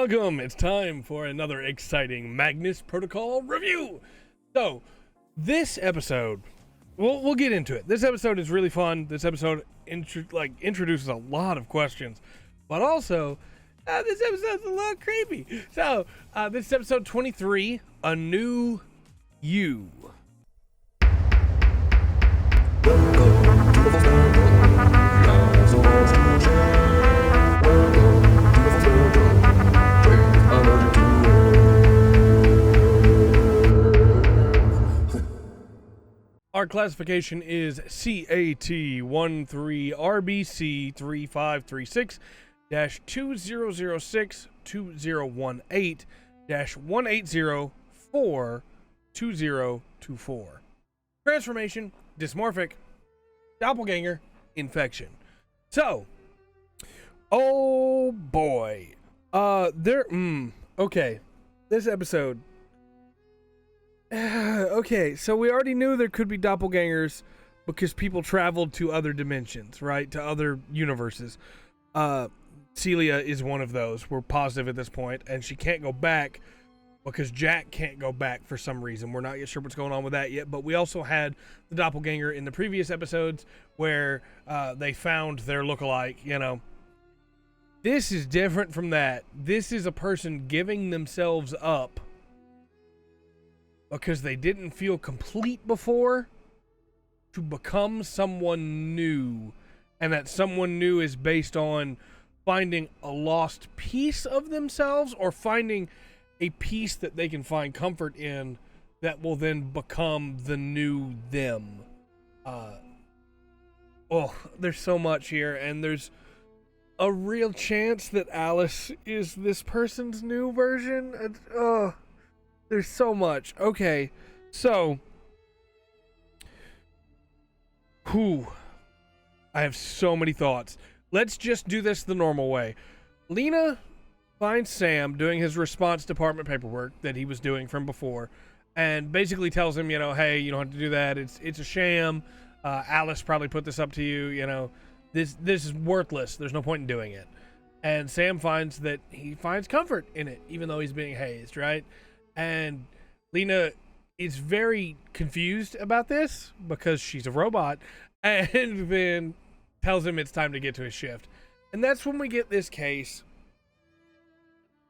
welcome. It's time for another exciting Magnus Protocol review. So, this episode, we'll get into it. This episode is really fun. This episode introduces a lot of questions, but also this episode's a little creepy. So, this is episode 23, A New You. Our classification is CAT-130RBC3536-2008-180-42024. Transformation, dysmorphic, doppleganger, infection. So, oh boy. Okay. This episode. Okay, so we already knew there could be doppelgangers because people traveled to other dimensions, right? To other universes. Celia is one of those. We're positive at this point, and she can't go back because Jack can't go back for some reason. We're not yet sure what's going on with that yet, but we also had the doppelganger in the previous episodes where they found their lookalike, you know. This is different from that. This is a person giving themselves up because they didn't feel complete before to become someone new. And that someone new is based on finding a lost piece of themselves or finding a piece that they can find comfort in that will then become the new them. There's so much here, and there's a real chance that Alice is this person's new version. There's so much. Okay, so I have so many thoughts. Let's just do this the normal way. Lena finds Sam doing his response department paperwork that he was doing from before, and basically tells him, you know, hey, you don't have to do that. It's a sham. Alice probably put this up to you. You know, this is worthless. There's no point in doing it. And Sam finds that he finds comfort in it, even though he's being hazed, right? And Lena is very confused about this because she's a robot, and then tells him it's time to get to his shift. And that's when we get this case.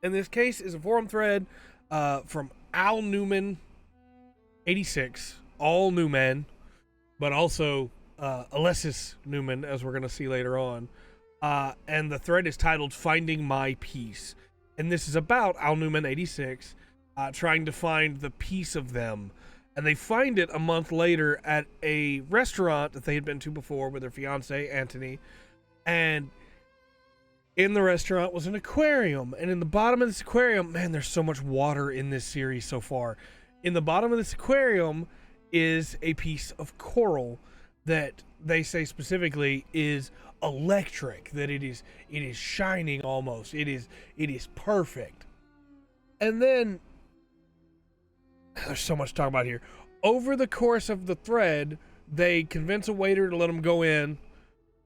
And this case is a forum thread from Al Newman 86, all new men, but also Alessis Newman, as we're going to see later on. And the thread is titled Finding My Peace. And this is about Al Newman 86 trying to find the piece of them. And they find it a month later at a restaurant that they had been to before with their fiance, Anthony. And in the restaurant was an aquarium. And in the bottom of this aquarium, man, there's so much water in this series so far. In the bottom of this aquarium is a piece of coral that they say specifically is electric, that it is shining almost. It is perfect. And then there's so much to talk about here. Over the course of the thread, they convince a waiter to let them go in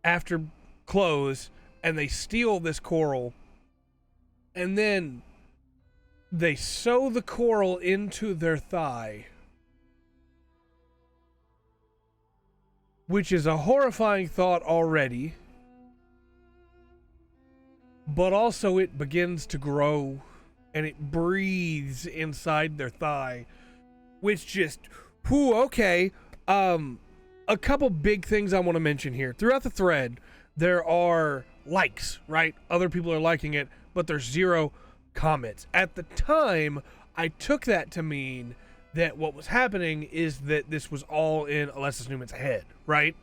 after close, and they steal this coral. And then they sew the coral into their thigh, which is a horrifying thought already. But also it begins to grow, and it breathes inside their thigh, which just, okay. A couple big things I want to mention here. Throughout the thread, there are likes, right? Other people are liking it, but there's 0 comments. At the time, I took that to mean that what was happening is that this was all in Alessis Newman's head, right?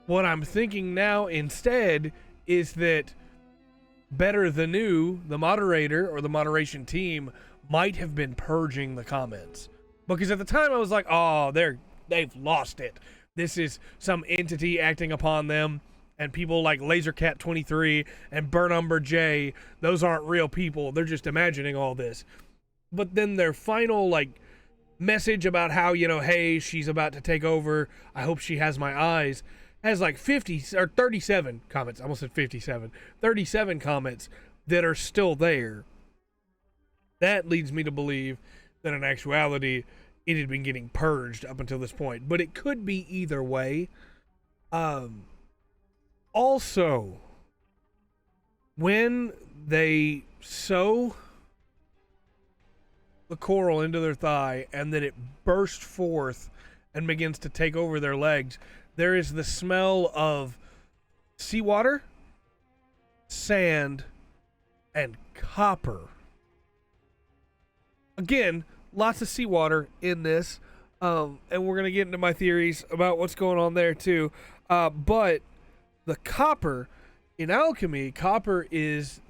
What I'm thinking now instead is that Better the New, the moderator or the moderation team, might have been purging the comments. Because at the time I was like, oh, they've lost it. This is some entity acting upon them. And people like LaserCat23 and Burn Umber J, those aren't real people. They're just imagining all this. But then their final message about how, you know, hey, she's about to take over. I hope she has my eyes. Has 50 or 37 comments. I almost said 57. 37 comments that are still there. That leads me to believe that in actuality, it had been getting purged up until this point. But it could be either way. Also, when they sew the coral into their thigh and then it bursts forth and begins to take over their legs, there is the smell of seawater, sand, and copper. Again, lots of seawater in this, and we're going to get into my theories about what's going on there too. But the copper, in alchemy, copper is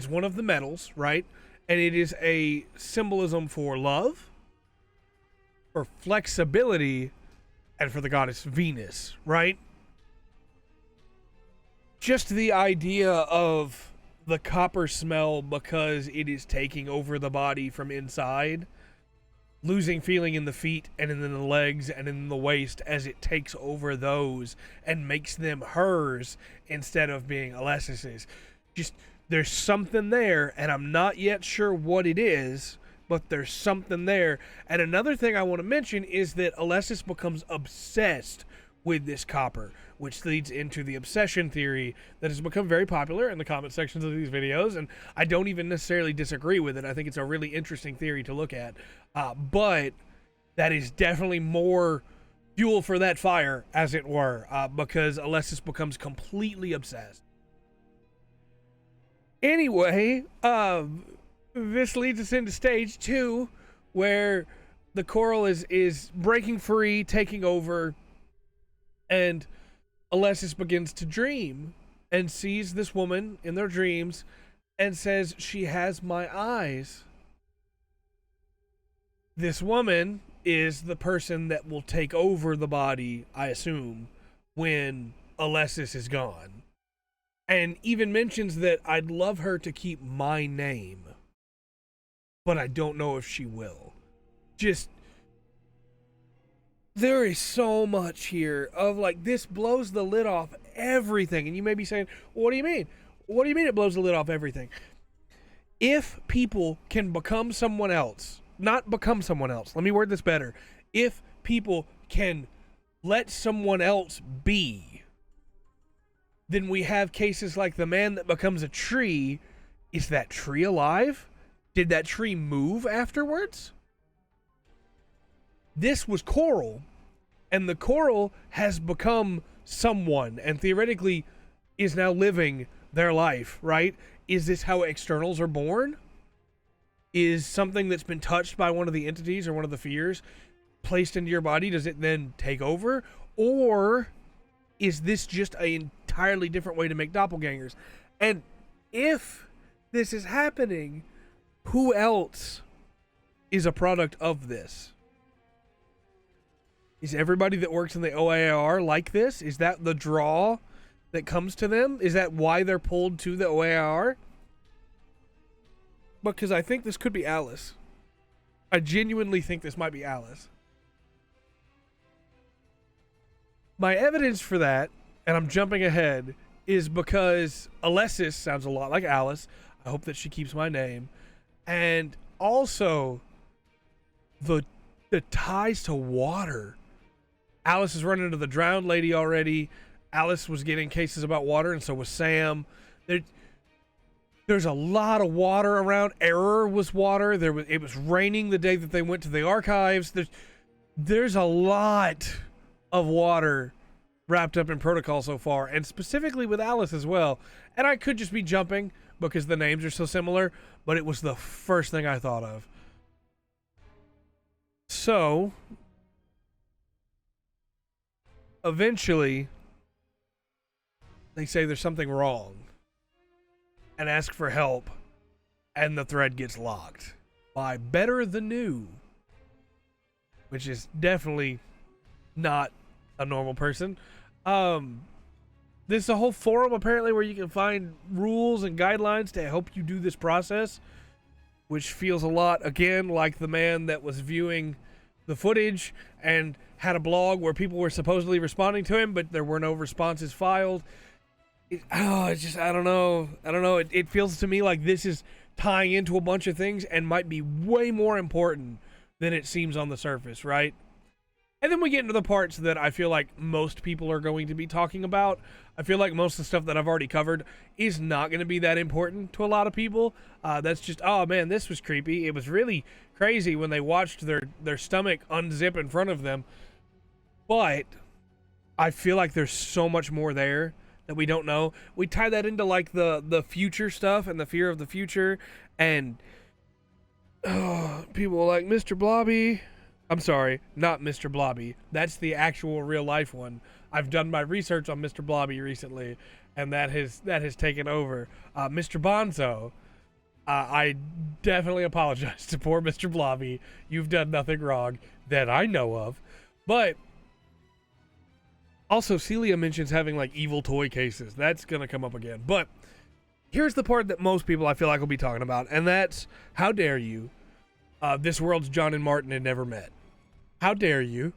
one of the metals, right? And it is a symbolism for love, for flexibility, and for the goddess Venus, right? Just the idea of the copper smell because it is taking over the body from inside, losing feeling in the feet and in the legs and in the waist as it takes over those and makes them hers instead of being Alessis's. Just, there's something there, and I'm not yet sure what it is, but there's something there. And another thing I want to mention is that Alessis becomes obsessed with this copper, which leads into the obsession theory that has become very popular in the comment sections of these videos, and I don't even necessarily disagree with it. I think it's a really interesting theory to look at, but that is definitely more fuel for that fire, as it were, because Alessis becomes completely obsessed. Anyway, this leads us into stage 2, where the coral is breaking free, taking over, and Alessis begins to dream and sees this woman in their dreams and says, "She has my eyes." This woman is the person that will take over the body, I assume, when Alessis is gone. And even mentions that I'd love her to keep my name, but I don't know if she will. Just, there is so much here of like, this blows the lid off everything. And you may be saying, what do you mean? What do you mean it blows the lid off everything? If people can become someone else, not become someone else, let me word this better. If people can let someone else be, then we have cases like the man that becomes a tree. Is that tree alive? Did that tree move afterwards? This was coral, and the coral has become someone and theoretically is now living their life, right? Is this how externals are born? Is something that's been touched by one of the entities or one of the fears placed into your body, does it then take over? Or is this just an entirely different way to make doppelgangers? And if this is happening, who else is a product of this? Is everybody that works in the OAR like this? Is that the draw that comes to them? Is that why they're pulled to the OAR? Because I think this could be Alice. I genuinely think this might be Alice. My evidence for that, and I'm jumping ahead, is because Alessis sounds a lot like Alice. I hope that she keeps my name. And also, the ties to water. Alice is running into the drowned lady already. Alice was getting cases about water, and so was Sam. There's a lot of water around. Error was water. It was raining the day that they went to the archives. There's a lot of water wrapped up in protocol so far, and specifically with Alice as well. And I could just be jumping because the names are so similar, but it was the first thing I thought of. So eventually they say there's something wrong and ask for help, and the thread gets locked by Better the New, which is definitely not a normal person. There's a whole forum apparently where you can find rules and guidelines to help you do this process, which feels a lot again like the man that was viewing the footage and had a blog where people were supposedly responding to him, but there were no responses filed. I don't know. It feels to me like this is tying into a bunch of things and might be way more important than it seems on the surface, right? And then we get into the parts that I feel like most people are going to be talking about. I feel like most of the stuff that I've already covered is not going to be that important to a lot of people. That's just, oh man, this was creepy. It was really crazy when they watched their stomach unzip in front of them. But I feel like there's so much more there that we don't know. We tie that into like the future stuff and the fear of the future. And people are like, Mr. Blobby. I'm sorry, not Mr. Blobby. That's the actual real life one. I've done my research on Mr. Blobby recently, and that has taken over. Mr. Bonzo, I definitely apologize to poor Mr. Blobby. You've done nothing wrong that I know of. But also, Celia mentions having like evil toy cases. That's gonna come up again. But here's the part that most people I feel like will be talking about, and that's, how dare you? This world's John and Martin had never met. How dare you?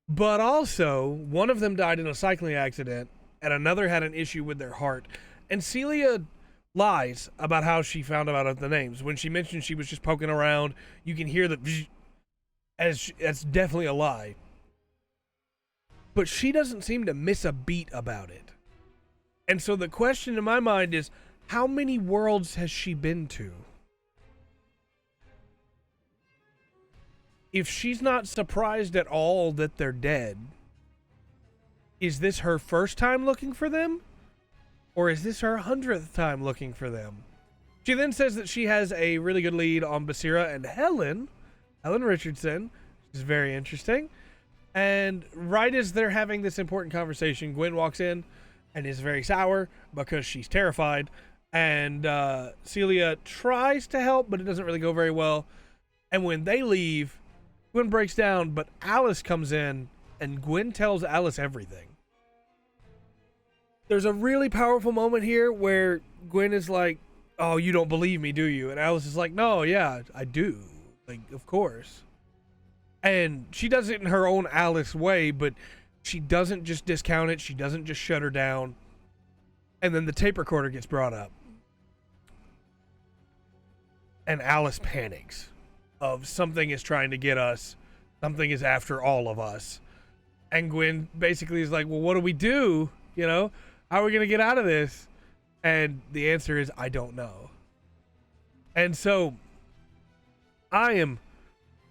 But also, one of them died in a cycling accident, and another had an issue with their heart. And Celia lies about how she found out the names. When she mentioned she was just poking around, you can hear the that's definitely a lie. But she doesn't seem to miss a beat about it. And so the question in my mind is, how many worlds has she been to? If she's not surprised at all that they're dead, is this her first time looking for them? Or is this her 100th time looking for them? She then says that she has a really good lead on Basira and Helen Richardson, which is very interesting. And right as they're having this important conversation, Gwen walks in and is very sour because she's terrified. And Celia tries to help, but it doesn't really go very well. And when they leave, Gwen breaks down, but Alice comes in, and Gwen tells Alice everything. There's a really powerful moment here where Gwen is like, oh, you don't believe me, do you? And Alice is like, no, yeah, I do. Like, of course. And she does it in her own Alice way, but she doesn't just discount it. She doesn't just shut her down. And then the tape recorder gets brought up. And Alice panics. Of something is trying to get us, something is after all of us. And Gwen basically is like, well, what do we do? You know, how are we going to get out of this? And the answer is, I don't know. And so I am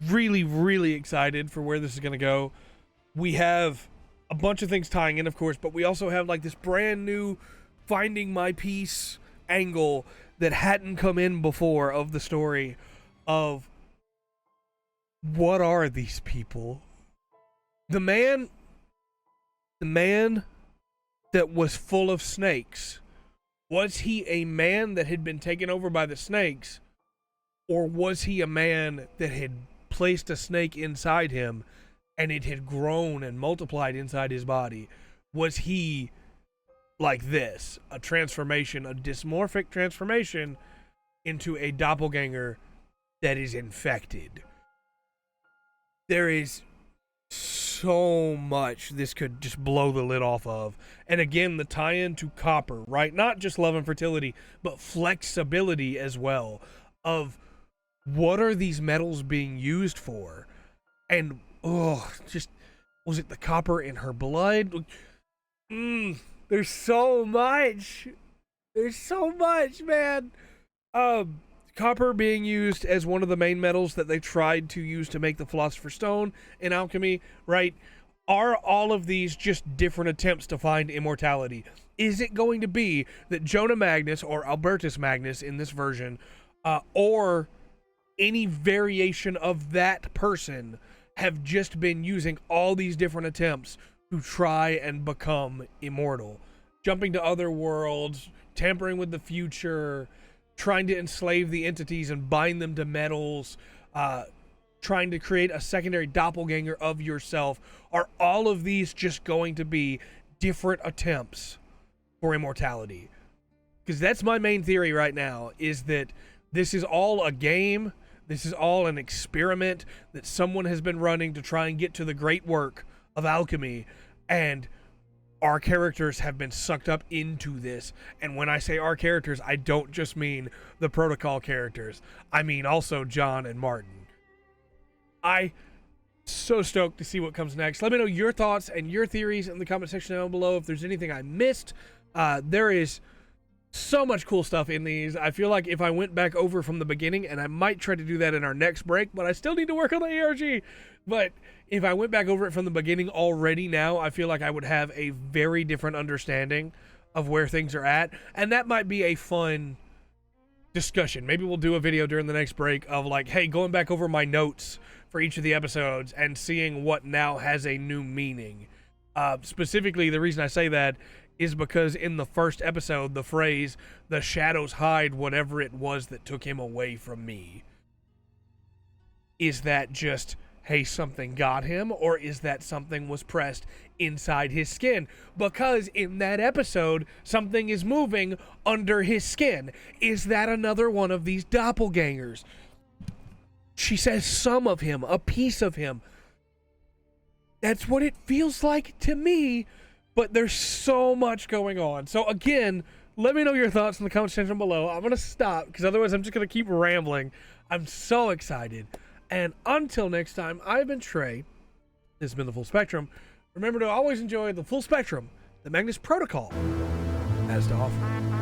really, really excited for where this is going to go. We have a bunch of things tying in, of course, but we also have like this brand new finding my peace angle that hadn't come in before of the story of, what are these people? The man that was full of snakes, was he a man that had been taken over by the snakes, or was he a man that had placed a snake inside him and it had grown and multiplied inside his body? Was he like this, a transformation, a dysmorphic transformation into a doppelganger that is infected? There is so much this could just blow the lid off of. And again, the tie-in to copper, right? Not just love and fertility, but flexibility as well. Of what are these metals being used for? And, just, was it the copper in her blood? There's so much. There's so much, man. Copper being used as one of the main metals that they tried to use to make the Philosopher's Stone in alchemy, right? Are all of these just different attempts to find immortality? Is it going to be that Jonah Magnus, or Albertus Magnus in this version, or any variation of that person, have just been using all these different attempts to try and become immortal? Jumping to other worlds, tampering with the future, trying to enslave the entities and bind them to metals, trying to create a secondary doppelganger of yourself. Are all of these just going to be different attempts for immortality? Because that's my main theory right now, is that this is all a game. This is all an experiment that someone has been running to try and get to the great work of alchemy. And our characters have been sucked up into this. And when I say our characters, I don't just mean the protocol characters. I mean also John and Martin. I so stoked to see what comes next. Let me know your thoughts and your theories in the comment section down below. If there's anything I missed, there is so much cool stuff in these. I feel like if I went back over from the beginning, and I might try to do that in our next break, but I still need to work on the ARG. But if I went back over it from the beginning already now, I feel like I would have a very different understanding of where things are at. And that might be a fun discussion. Maybe we'll do a video during the next break of like, hey, going back over my notes for each of the episodes and seeing what now has a new meaning. Specifically, the reason I say that is because in the first episode, the phrase, the shadows hide whatever it was that took him away from me. Is that just, hey, something got him, or is that something was pressed inside his skin? Because in that episode, something is moving under his skin. Is that another one of these doppelgangers? She says some of him, a piece of him. That's what it feels like to me. But there's so much going on. So again, let me know your thoughts in the comment section below. I'm going to stop because otherwise I'm just going to keep rambling. I'm so excited. And until next time, I've been Trey. This has been The Full Spectrum. Remember to always enjoy the full spectrum that Magnus Protocol has to offer.